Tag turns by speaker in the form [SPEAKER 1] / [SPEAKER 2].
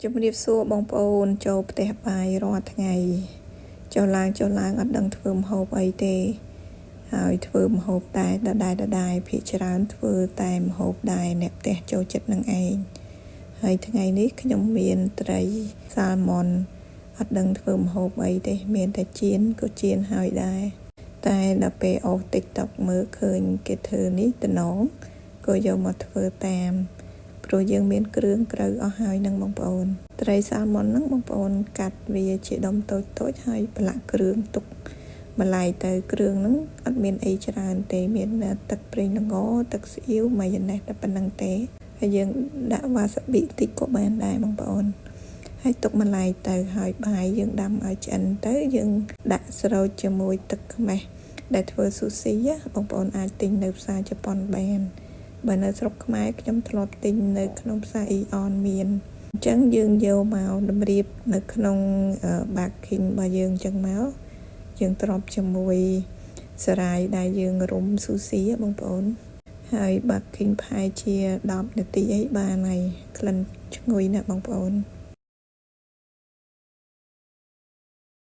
[SPEAKER 1] ជំរាបសួរបងប្អូនចូលផ្ទះបាយរាល់ថ្ងៃចូលឡើងអត់ដឹងធ្វើម្ហូបអីទេហើយធ្វើម្ហូបតែដដែលភាគច្រើនធ្វើតែម្ហូបដែលអ្នកផ្ទះចូលចិត្តនឹងឯងហើយថ្ងៃនេះខ្ញុំមានត្រីសាល់ម៉ុនអត់ដឹងធ្វើម្ហូបអីទេមានតែចៀនក៏ចៀនហើយដែរតែដល់ពេលអូស TikTok មើលឃើញគេធ្វើនេះតំណងក៏យកមកធ្វើតាមព្រោះយើងមានគ្រឿងក្រៅអស់ហើយនឹងបងប្អូនត្រីសាល់ម៉ុនហ្នឹងបងប្អូនកាត់វាជាដុំតូចហើយប្រឡាក់គ្រឿងទុកម្លាយទៅគ្រឿងហ្នឹងអត់មានអីច្រើនទេមានទឹកប្រេងល្ងទឹកស៊ីអ៊ីវម៉ាយ៉ូណេសតែប៉ុណ្្នឹងទេហើយយើងដាក់វ៉ាសាប៊ីតិចក៏បានដែរបងប្អូនហើយទុកម្លាយទៅហើយបាយយើងដាំឲ្យឆ្អិនទៅយើងដាក់ស្រូចជាមួយទឹកខ្មេះដែលធ្វើស៊ូស៊ីបងប្អូនអាចទិញនៅផ្សារជប៉ុនបានបើនៅស្រុកខ្មែរខ្ញុំធ្លាប់ទិញនៅក្នុងផ្សារអ៊ីអនមានអញ្ចឹងយើងយកមកតម្រៀបនៅក្នុងបាក់ឃីងរបស់យើងអញ្ចឹងមកយើងទ្រាប់ជាមួយសារាយដែលយើងរុំស៊ូស៊ីបងប្អូនហើយបាក់ឃីងប្រហែលជា10នាទីអីបានហើយក្លិនឈ្ងុយណាស់បងប្អូន